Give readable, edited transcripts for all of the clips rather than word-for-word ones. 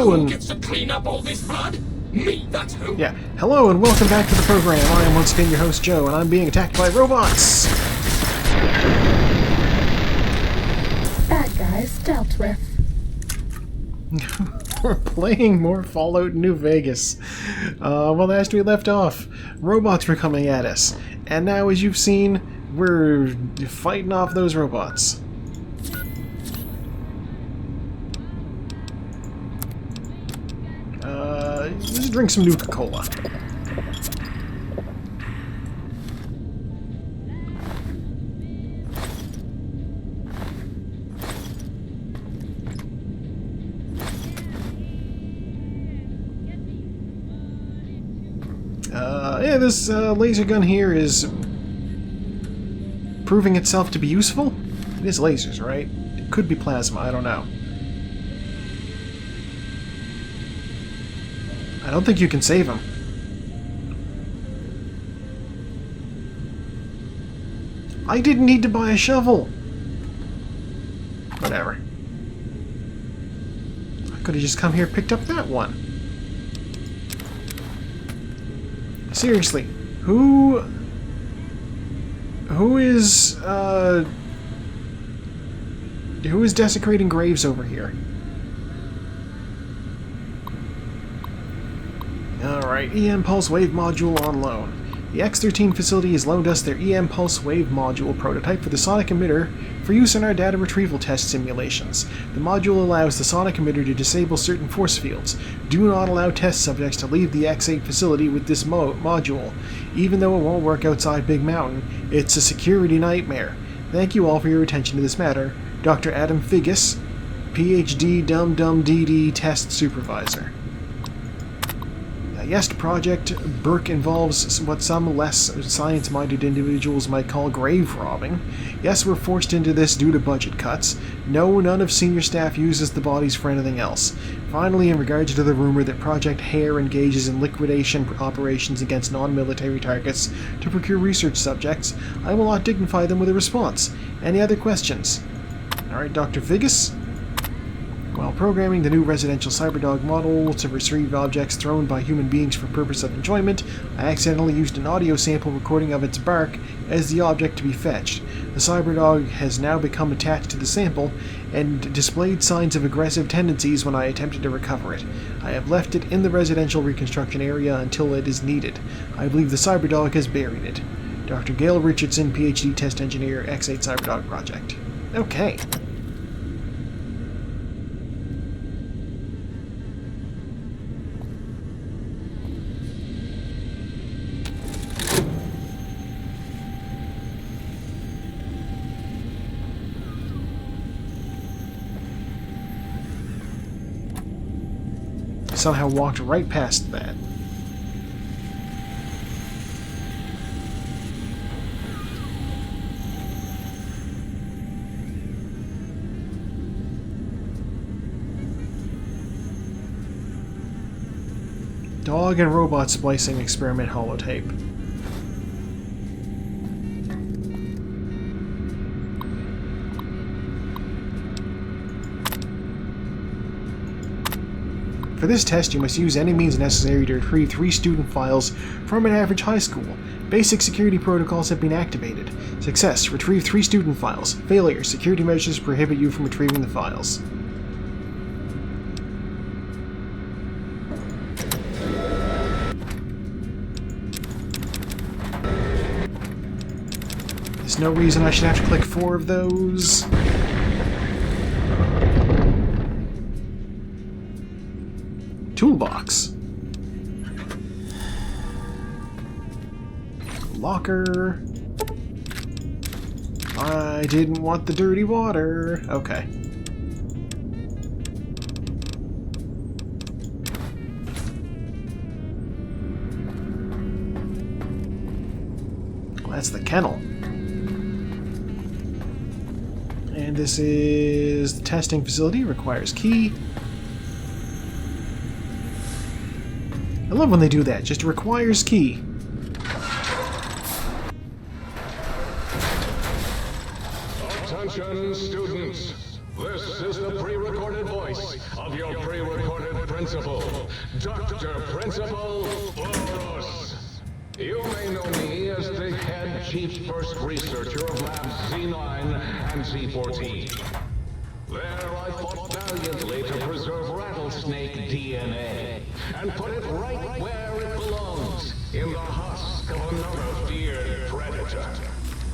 Hello and... gets to clean up all this blood? Me, that's who. Yeah, hello and welcome back to the program. I am once again your host, Joe, and I'm being attacked by robots! Bad guys dealt with. We're playing more Fallout New Vegas. Well, last we left off, robots were coming at us. And now, as you've seen, we're fighting off those robots. Let's drink some Nuka-Cola. Yeah, this laser gun here is proving itself to be useful. It is lasers, right? It could be plasma, I don't know. I don't think you can save him. I didn't need to buy a shovel. Whatever. I could have just come here and picked up that one. Seriously, who is desecrating graves over here? Alright, EM Pulse Wave Module on loan. The X13 facility has loaned us their EM Pulse Wave Module prototype for the sonic emitter for use in our data retrieval test simulations. The module allows the sonic emitter to disable certain force fields. Do not allow test subjects to leave the X8 facility with this module. Even though it won't work outside Big Mountain, it's a security nightmare. Thank you all for your attention to this matter. Dr. Adam Figgis, PhD Dum Dum DD Test Supervisor. Yes, project Burke involves what some less science-minded individuals might call grave robbing. Yes, we're forced into this due to budget cuts. No, none of senior staff uses the bodies for anything else. Finally, in regards to the rumor that Project Hare engages in liquidation operations against non-military targets to procure research subjects, I will not dignify them with a response. Any other questions? Alright, Dr. Figgis? While programming the new residential Cyberdog model to retrieve objects thrown by human beings for purpose of enjoyment, I accidentally used an audio sample recording of its bark as the object to be fetched. The Cyberdog has now become attached to the sample and displayed signs of aggressive tendencies when I attempted to recover it. I have left it in the residential reconstruction area until it is needed. I believe the Cyberdog has buried it. Dr. Gail Richardson, PhD Test Engineer, X8 Cyberdog Project. Okay. Somehow walked right past that. Dog and robot splicing experiment holotape. For this test, you must use any means necessary to retrieve 3 student files from an average high school. Basic security protocols have been activated. Success: retrieve 3 student files. Failure: security measures prohibit you from retrieving the files. There's no reason I should have to click 4 of those. Toolbox. Locker. I didn't want the dirty water. Okay. Well, that's the kennel. And this is the testing facility. Requires key. I love when they do that. Just requires key. Attention, students. This is the pre-recorded voice of your pre-recorded principal, Dr. Principal Boros. You may know me as the head chief first researcher of Labs Z9 and Z14. There I fought valiantly to preserve rattlesnake DNA and put it right where it belongs, in the husk of another feared predator.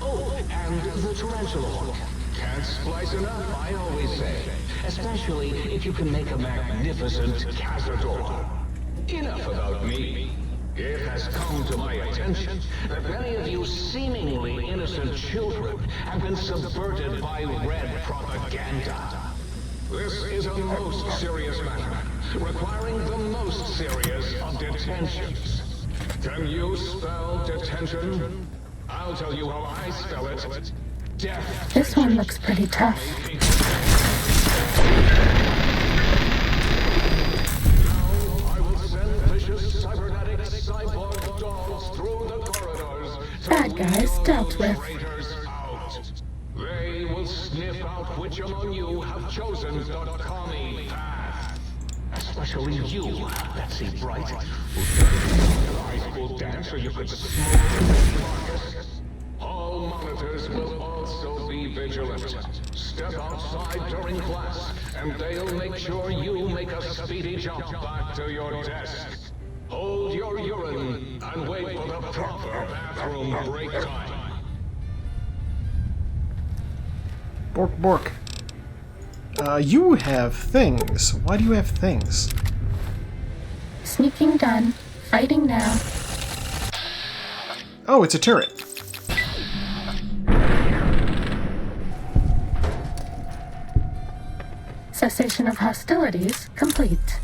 Oh, and the tarantula hook. Can't splice enough, I always say. Especially if you can make a magnificent cazador. Enough about me. It has come to my attention that many of you seemingly innocent children have been subverted by red propaganda. This is a most serious matter, requiring the most serious of detentions. Can you spell detention? I'll tell you how I spell it. Death. This one looks pretty tough. Now I will send vicious cybernetic cyborg dogs through the corridors to Bad guys wheel dealt those with. traitors out. They will sniff out which among you have chosen the commie path. Especially you, Betsy Bright, who started a high school dance so you could smoke Marcus. All monitors will also be vigilant. Step outside during class, and they'll make sure you make a speedy jump back to your desk. Hold your urine and wait for the proper bathroom break time. Bork, bork. You have things. Why do you have things? Sneaking done. Fighting now. Oh, it's a turret. Cessation of hostilities complete.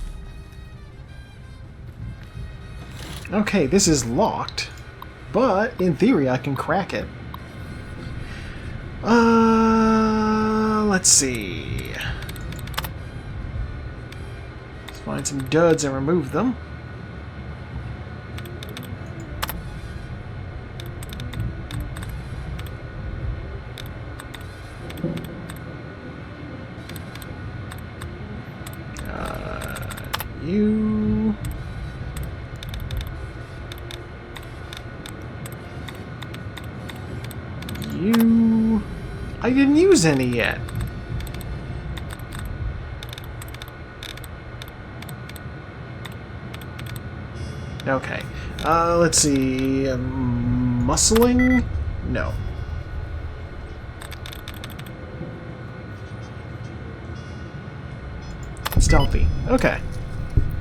Okay, this is locked, but in theory I can crack it. Let's see. Let's find some duds and remove them. You... You... I didn't use any yet. Okay. Let's see... muscling? No. Stealthy. Okay.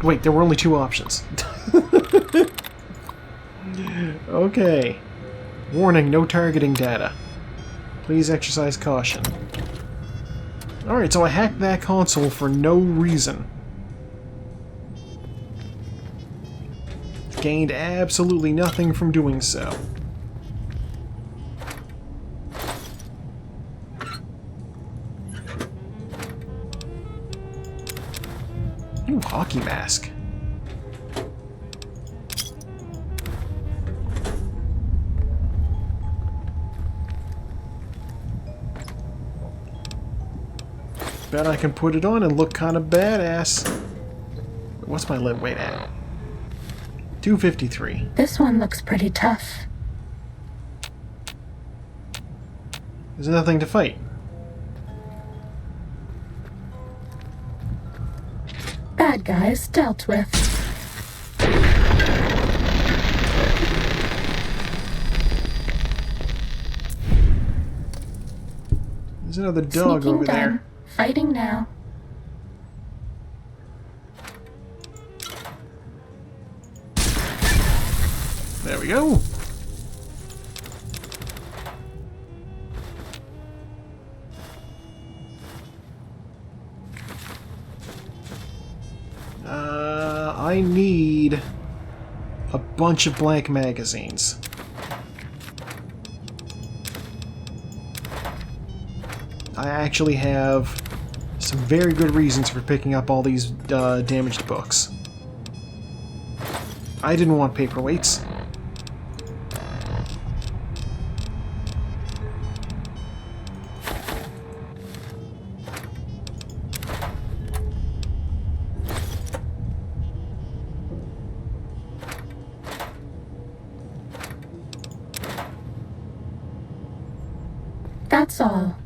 Wait, there were only two options. Okay. Warning, no targeting data. Please exercise caution. Alright, so I hacked that console for no reason. Gained absolutely nothing from doing so. Ooh, hockey mask. Bet I can put it on and look kind of badass. What's my limit weight at? 253. This one looks pretty tough. There's nothing to fight. Bad guys dealt with. There's another dog Sneaking over done. there. Fighting now. There we go. I need a bunch of blank magazines. I actually have some very good reasons for picking up all these damaged books. I didn't want paperweights. That's all.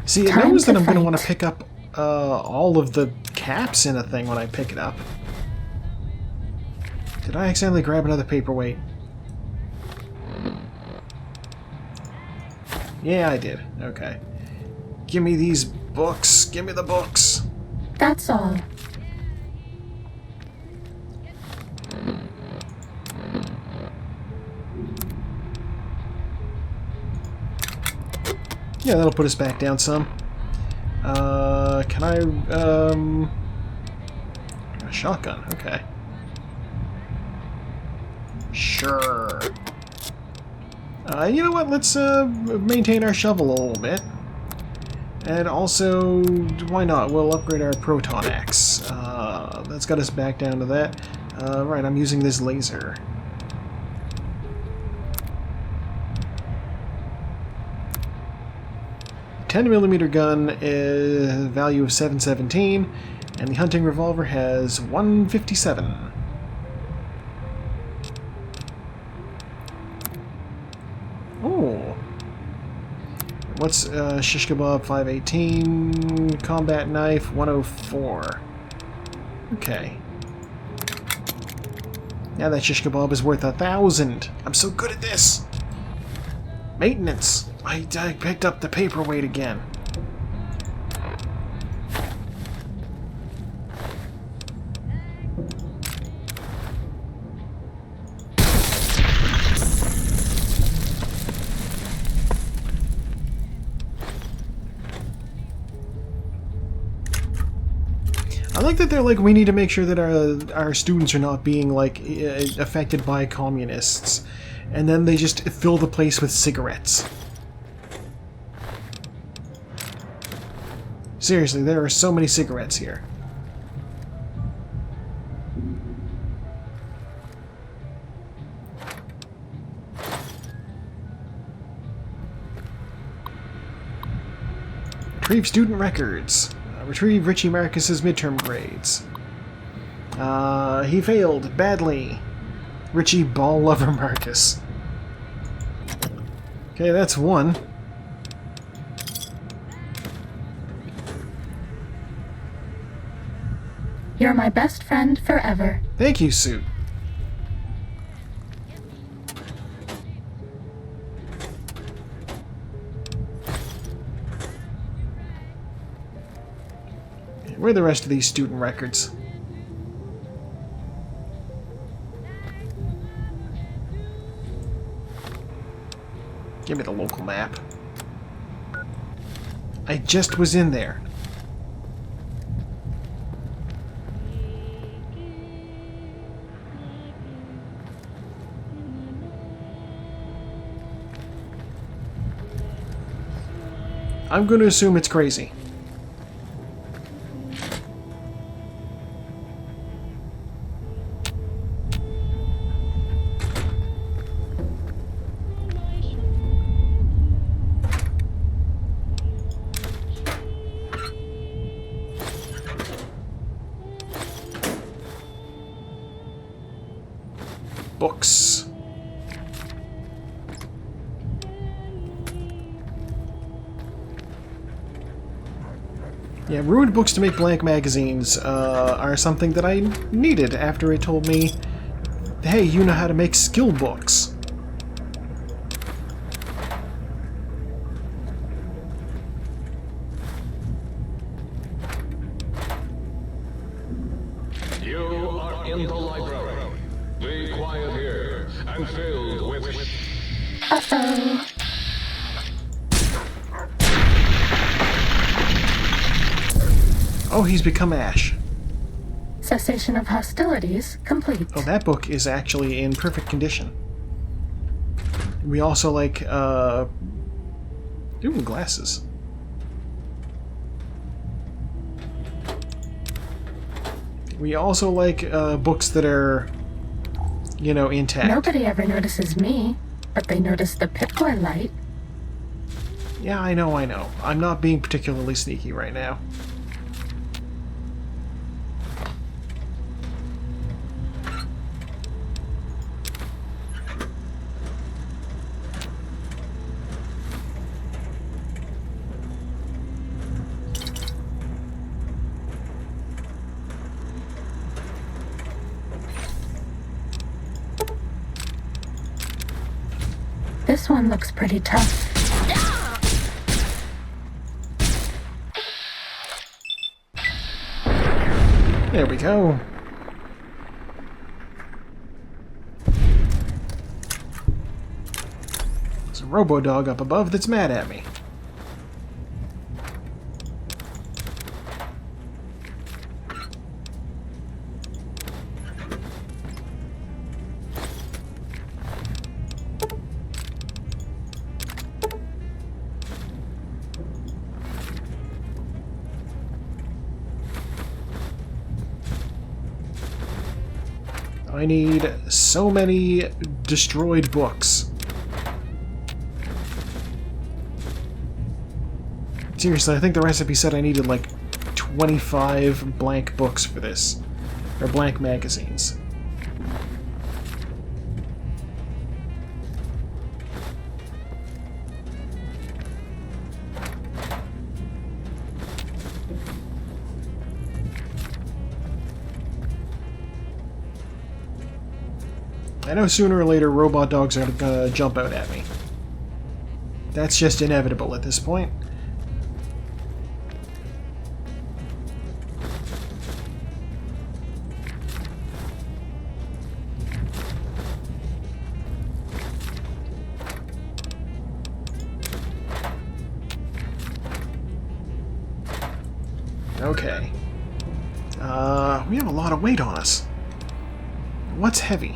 See, it Time knows to that I'm going to fight. want to pick up all of the caps in a thing when I pick it up. Did I accidentally grab another paperweight? Yeah, I did. Okay. Give me these books. Give me the books. That's all. Yeah, that'll put us back down some. Can I, a shotgun, okay. Sure. You know what, let's, maintain our shovel a little bit. And also, why not, we'll upgrade our proton axe. That's got us back down to that. Right, I'm using this laser. The 10mm gun is value of 717, and the hunting revolver has 157. Oh. What's shish kebab 518, combat knife 104. Okay. Now that shish kebab is worth 1,000. I'm so good at this. Maintenance. I picked up the paperweight again. I like that they're like, we need to make sure that our students are not being like affected by communists, and then they just fill the place with cigarettes. Seriously, there are so many cigarettes here. Retrieve student records. Retrieve Richie Marcus's midterm grades. He failed badly. Richie Ball Lover Marcus. Okay, that's one. You're my best friend forever. Thank you, Suit. Where are the rest of these student records? Give me the local map. I just was in there. I'm going to assume it's crazy. Books. Yeah, ruined books to make blank magazines are something that I needed after it told me, hey, you know how to make skill books. You are in the library. Be quiet here and filled with... Uh-oh. Oh, he's become Ash. Cessation of hostilities complete. Oh, that book is actually in perfect condition. We also like, ooh, glasses. We also like books that are you know, intact. Nobody ever notices me, but they notice the Pip-Boy light. Yeah, I know. I'm not being particularly sneaky right now. This one looks pretty tough. There we go. There's a robo-dog up above that's mad at me. I need so many destroyed books. Seriously, I think the recipe said I needed like 25 blank books for this. Or blank magazines. I know sooner or later robot dogs are gonna jump out at me. That's just inevitable at this point. Okay. We have a lot of weight on us. What's heavy?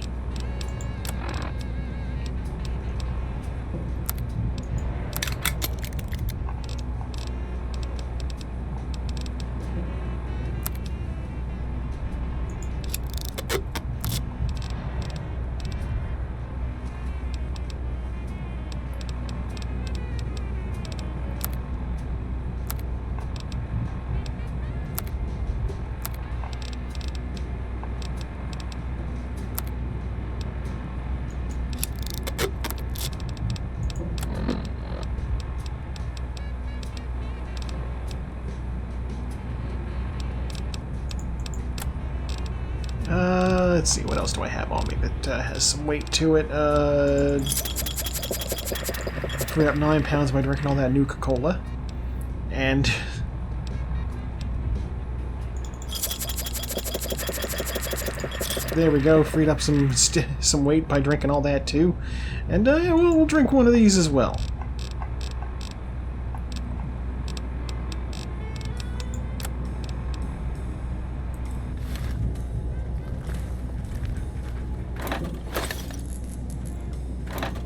Let's see, what else do I have on me that has some weight to it? Free up 9 pounds by drinking all that Nuka-Cola. And... there we go, freed up some weight by drinking all that too. And yeah, we'll drink one of these as well.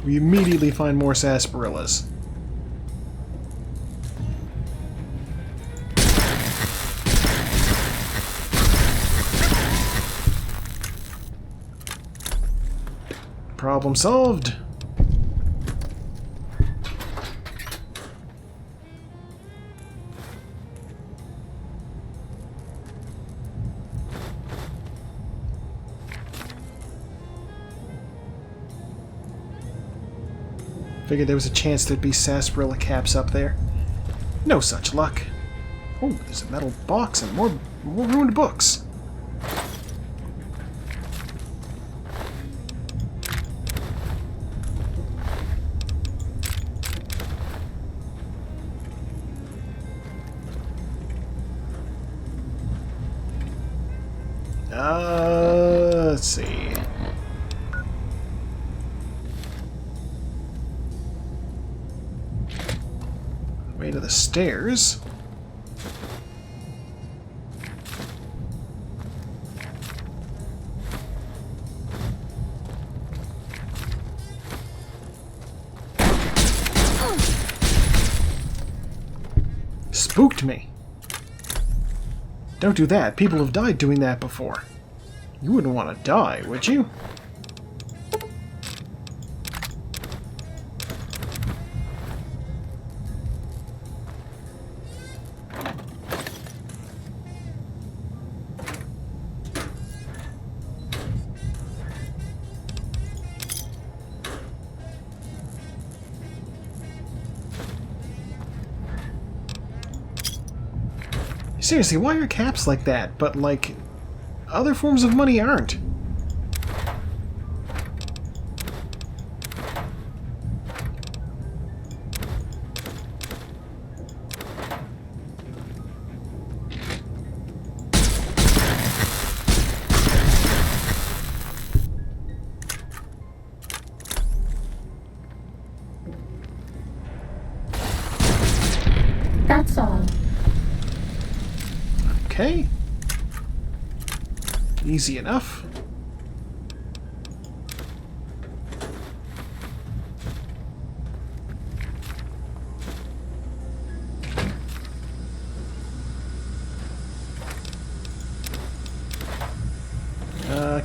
We immediately find more sarsaparillas. Problem solved. Figured there was a chance there'd be sarsaparilla caps up there. No such luck. Oh, there's a metal box and more ruined books. Let's see. Way to the stairs. Spooked me. Don't do that. People have died doing that before. You wouldn't want to die, would you? Seriously, why are caps like that, but, like, other forms of money aren't? That's all. Okay. Easy enough.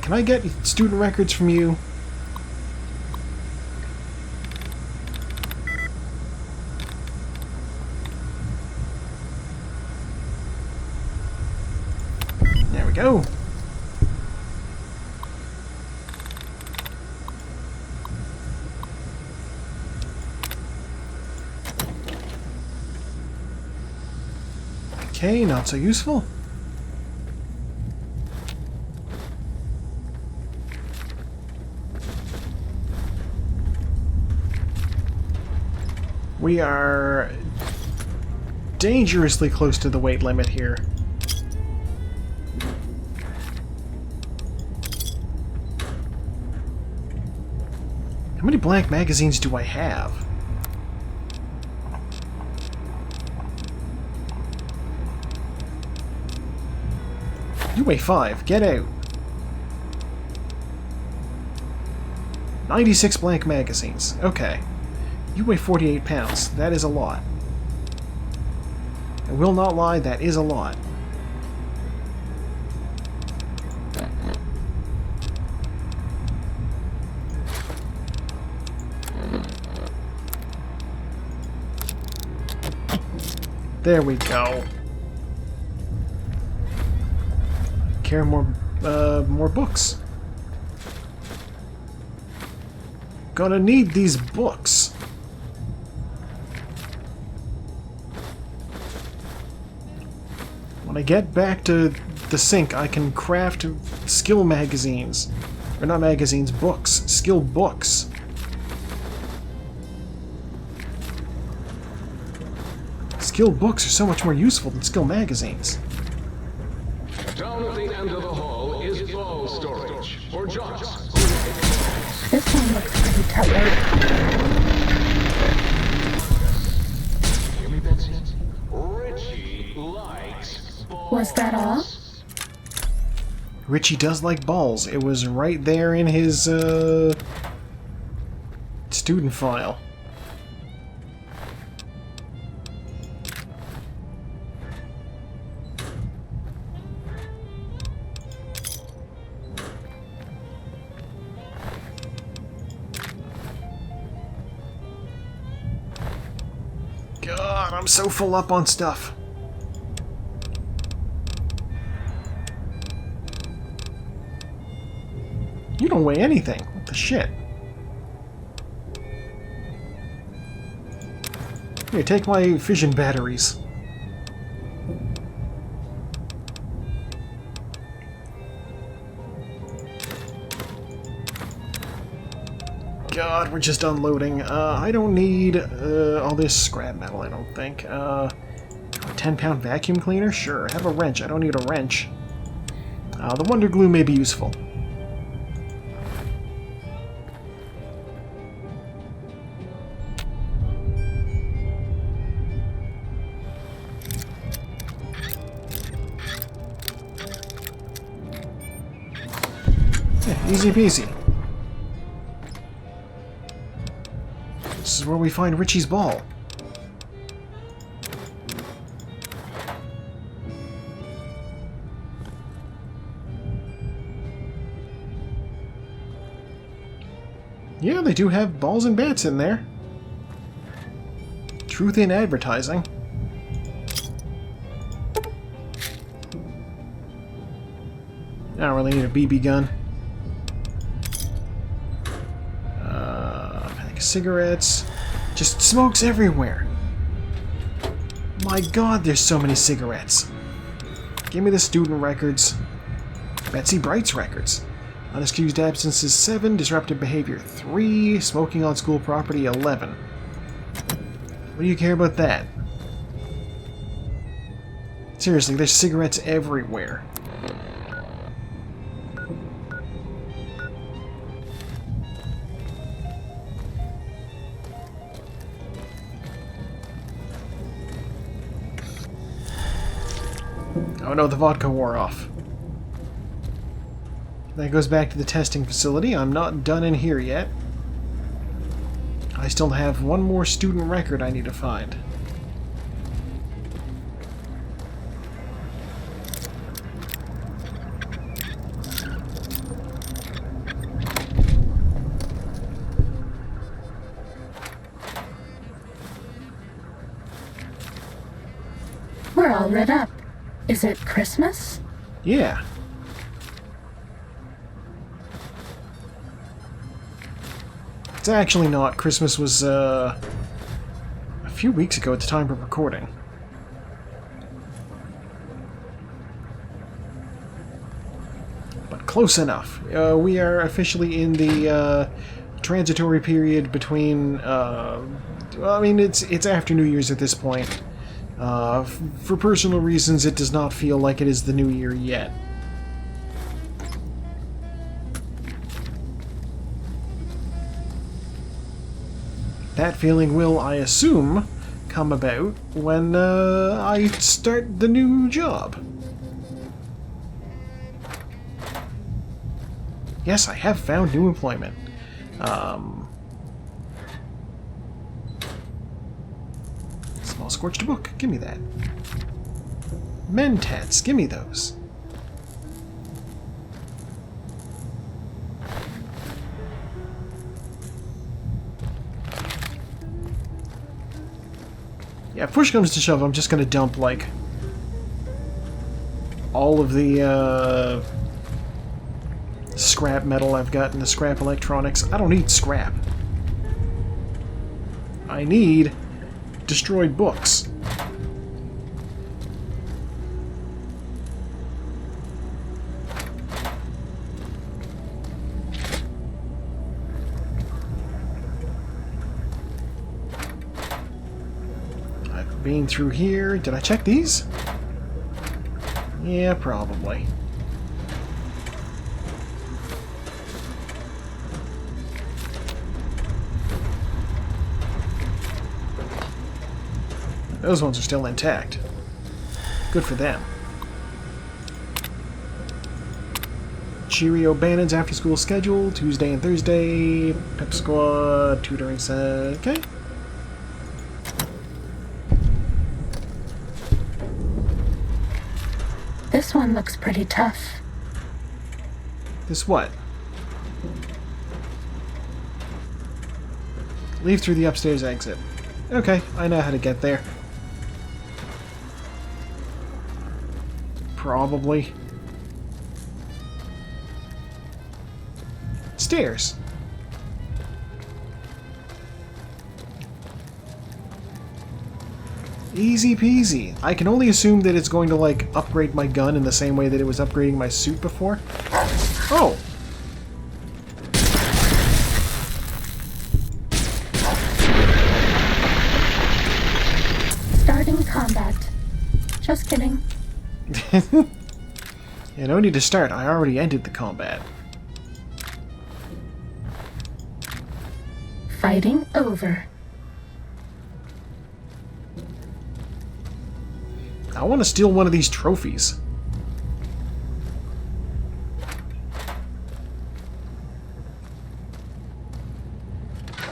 Can I get student records from you? There we go. Okay, not so useful. We are dangerously close to the weight limit here. How many blank magazines do I have? You weigh 5. Get out. 96 blank magazines. Okay. You weigh 48 pounds. That is a lot. I will not lie, that is a lot. There we go. Carry more books. Gonna need these books. When I get back to the sink, I can craft skill magazines. Or not magazines, books. Skill books. Skill books are so much more useful than skill magazines. Down at the end of the hall is ball storage for jocks. This one looks pretty tight. Hear me, Betsy? Richie likes balls. Was that all? Richie does like balls. It was right there in his, student file. God, I'm so full up on stuff. You don't weigh anything. What the shit? Here, take my fission batteries. God, we're just unloading. I don't need all this scrap metal, I don't think. A 10-pound vacuum cleaner? Sure. Have a wrench. I don't need a wrench. The Wonder Glue may be useful. Yeah, easy peasy. This is where we find Richie's ball. Yeah, they do have balls and bats in there. Truth in advertising. I don't really need a BB gun. Pack of cigarettes. Just smokes everywhere. My God, there's so many cigarettes. Give me the student records. Betsy Bright's records. Unexcused absences 7, disruptive behavior 3, smoking on school property 11. What do you care about that? Seriously, there's cigarettes everywhere. Oh no, the vodka wore off. That goes back to the testing facility. I'm not done in here yet. I still have one more student record I need to find. We're all lit up. Is it Christmas? Yeah. It's actually not. Christmas was a few weeks ago at the time of recording. But close enough. We are officially in the transitory period between... well, I mean, it's after New Year's at this point. For personal reasons, it does not feel like it is the New Year yet. That feeling will, I assume, come about when I start the new job. Yes, I have found new employment. Small scorched book, give me that. Mentats, give me those. Yeah, if push comes to shove, I'm just gonna dump, like, all of the, scrap metal I've got in the scrap electronics. I don't need scrap. I need destroyed books. I've been through here. Did I check these? Yeah, probably. Those ones are still intact. Good for them. Cheerio Bannon's after-school schedule, Tuesday and Thursday. Pep Squad, tutoring set. Okay. This one looks pretty tough. This what? Leave through the upstairs exit. Okay, I know how to get there. Probably. Stairs. Easy peasy. I can only assume that it's going to, like, upgrade my gun in the same way that it was upgrading my suit before. Oh! Starting combat. Just kidding. Yeah, no need to start. I already ended the combat. Fighting over. I want to steal one of these trophies.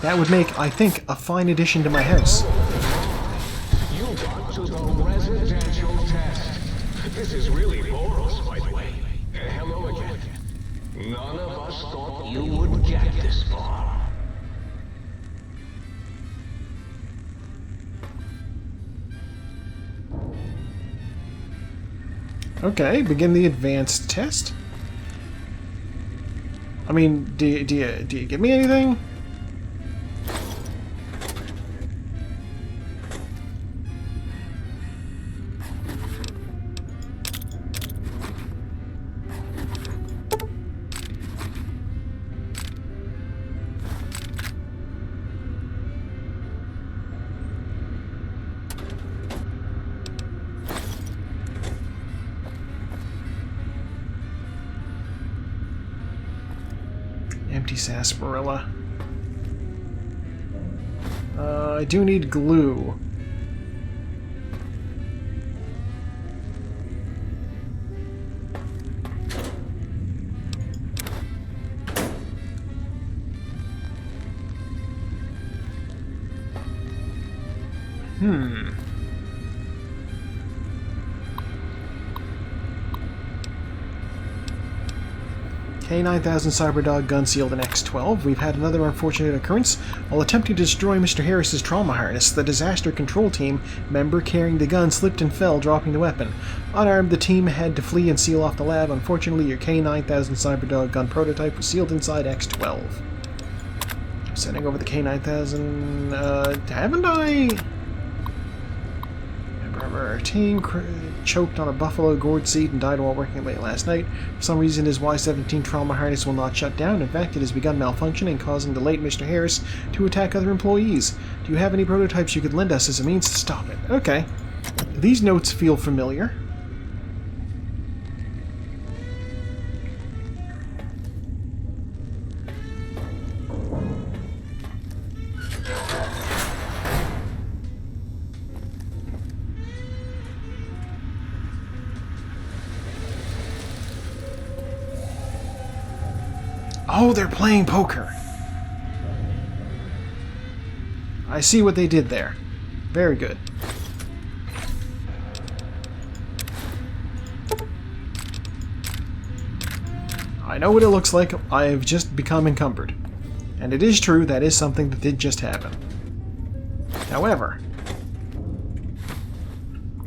That would make, I think, a fine addition to my house. You got to the residential test. This is really Boros, by the way. Hello again. None of us thought you would get this far. Okay, begin the advanced test. I mean, do you give me anything? Empty sarsaparilla. I do need glue. K-9000 Cyberdog gun sealed in X-12. We've had another unfortunate occurrence. While attempting to destroy Mr. Harris's trauma harness, the disaster control team member carrying the gun slipped and fell, dropping the weapon. Unarmed, the team had to flee and seal off the lab. Unfortunately, your K-9000 Cyberdog gun prototype was sealed inside X-12. I'm sending over the K-9000... haven't I... Our team choked on a buffalo gourd seed and died while working late last night. For some reason, his Y-17 trauma harness will not shut down. In fact, it has begun malfunctioning, causing the late Mr. Harris to attack other employees. Do you have any prototypes you could lend us as a means to stop it? Okay. These notes feel familiar. Oh, they're playing poker. I see what they did there. Very good. I know what it looks like. I have just become encumbered. And it is true, that is something that did just happen. However,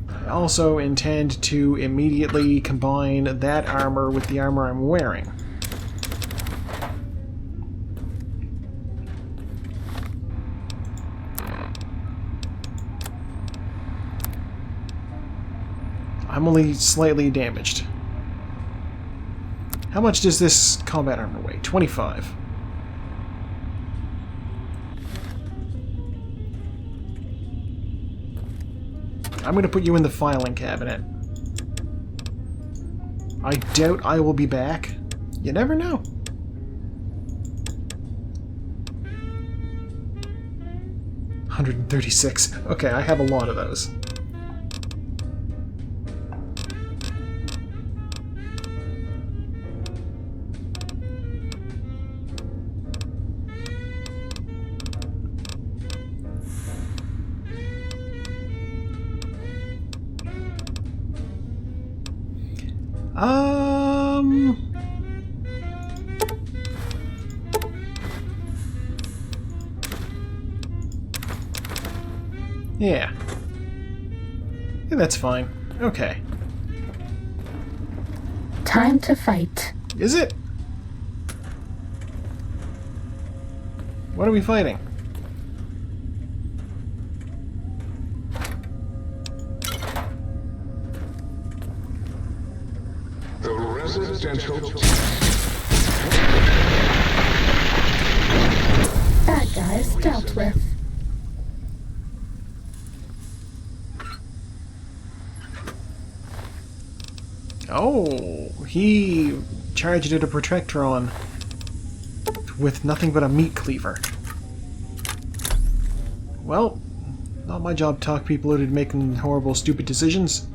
I also intend to immediately combine that armor with the armor I'm wearing. I'm only slightly damaged. How much does this combat armor weigh? 25. I'm going to put you in the filing cabinet. I doubt I will be back. You never know. $136. Okay, I have a lot of those. Yeah. Yeah, that's fine. Okay. Time to fight. Is it? What are we fighting? The residential... Bad guys dealt with. Oh, he charged it a Protectron with nothing but a meat cleaver. Well, not my job to talk people out into making horrible, stupid decisions.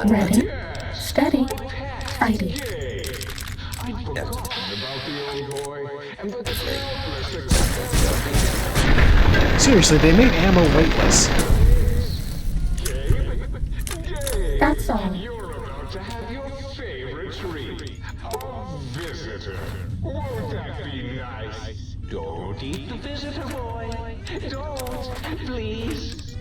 Ready, steady, fighting. I forgot about the old boy and the Seriously, they made ammo weightless. That's all. You're about to have your favorite treat. A visitor. Won't that be nice? Don't eat the visitor, boy. Don't, please.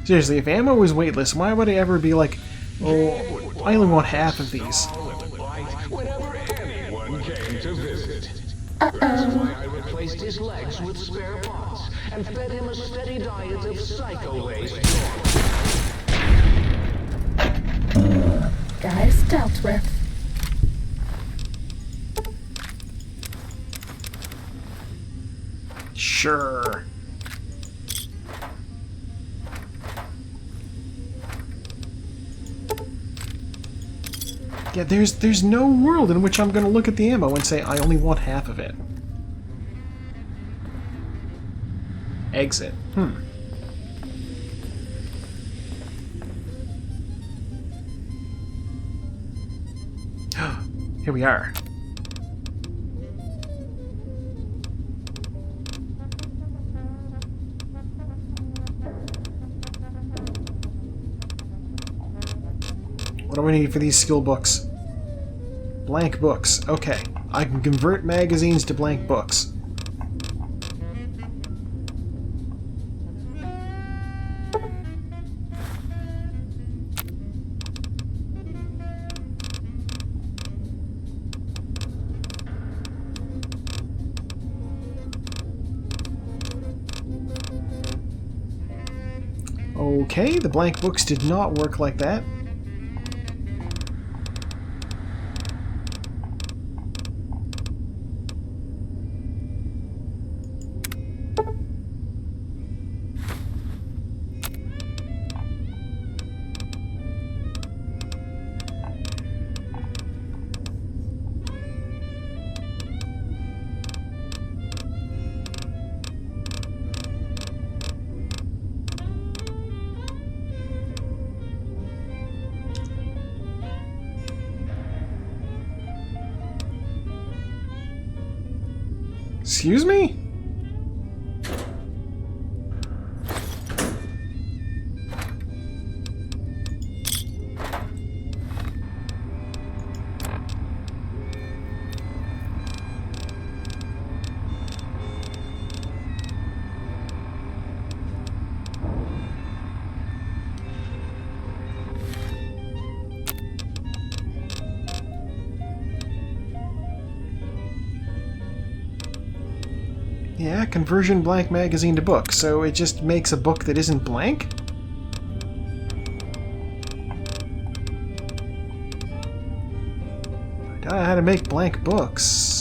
Seriously, if ammo was weightless, why would I ever be like, oh, I only want half of these? Whenever anyone came to visit. Uh-oh. That's why I replaced his legs with spare parts and fed him a steady diet of psycho-laced Guys dealt with. Sure. Yeah, there's no world in which I'm going to look at the ammo and say, I only want half of it. Exit. Here we are. What do we need for these skill books? Blank books. Okay. I can convert magazines to blank books. Okay, the blank books did not work like that. Excuse me? Yeah, conversion blank magazine to book, so it just makes a book that isn't blank? I don't know how to make blank books.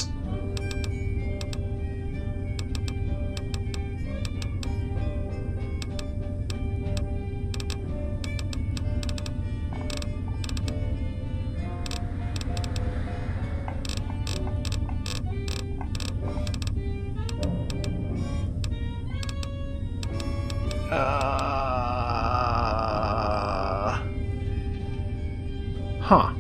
Huh.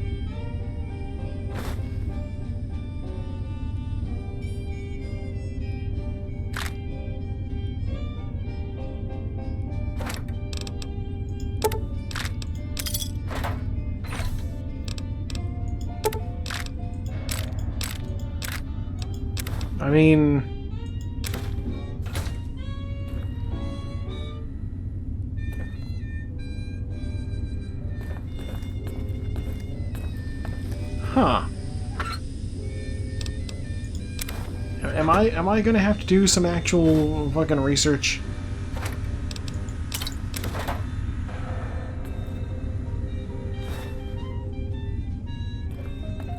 I mean... Huh. Am I gonna have to do some actual fucking research?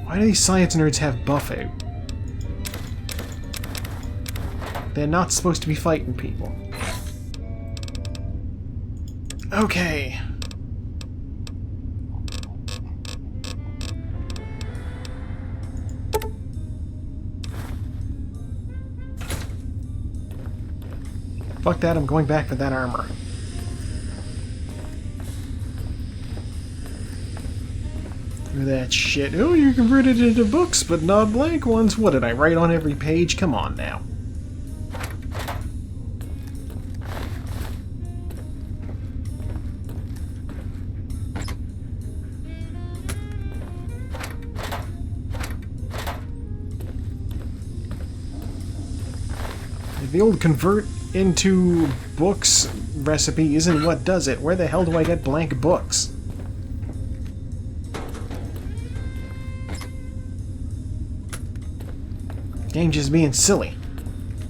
Why do these science nerds have buffet? They're not supposed to be fighting people. Okay. Fuck that, I'm going back for that armor. Look at that shit. Oh, you converted it into books, but not blank ones. What did I write on every page? Come on now. The old convert into books recipe isn't what does it. Where the hell do I get blank books? Game just being silly.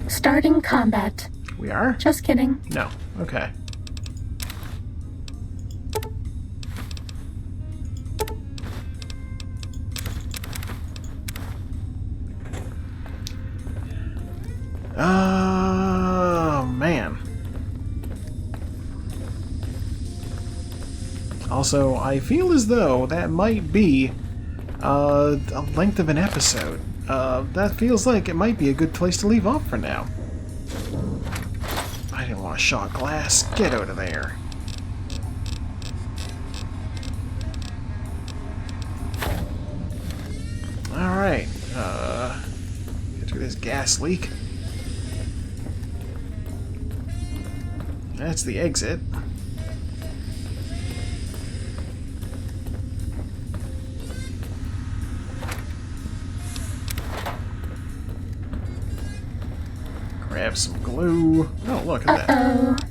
Starting combat. We are? Just kidding. No. Okay. Oh, man. Also, I feel as though that might be A length of an episode. That feels like it might be a good place to leave off for now. I didn't want a shot glass. Get out of there. Alright, get through this gas leak. That's the exit. Grab some glue. Oh, look at that.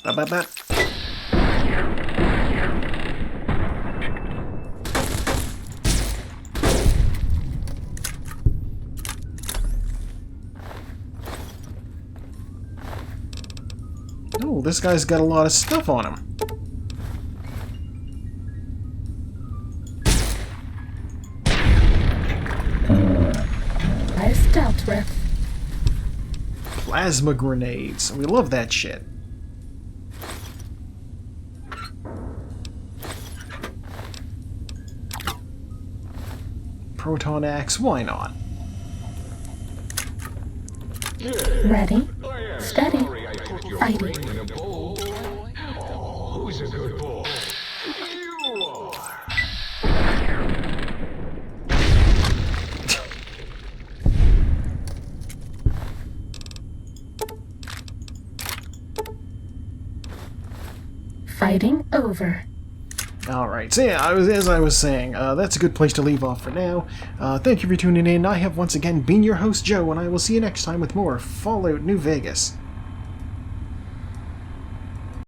Ba-ba-ba. Oh, this guy's got a lot of stuff on him. Nice dealt with. Plasma grenades. We love that shit. Proton axe, why not? Ready, steady, fighting. Oh, who's a good boy? You are. Fighting over. Alright, so yeah, as I was saying, that's a good place to leave off for now. Thank you for tuning in. I have once again been your host, Joe, and I will see you next time with more Fallout New Vegas.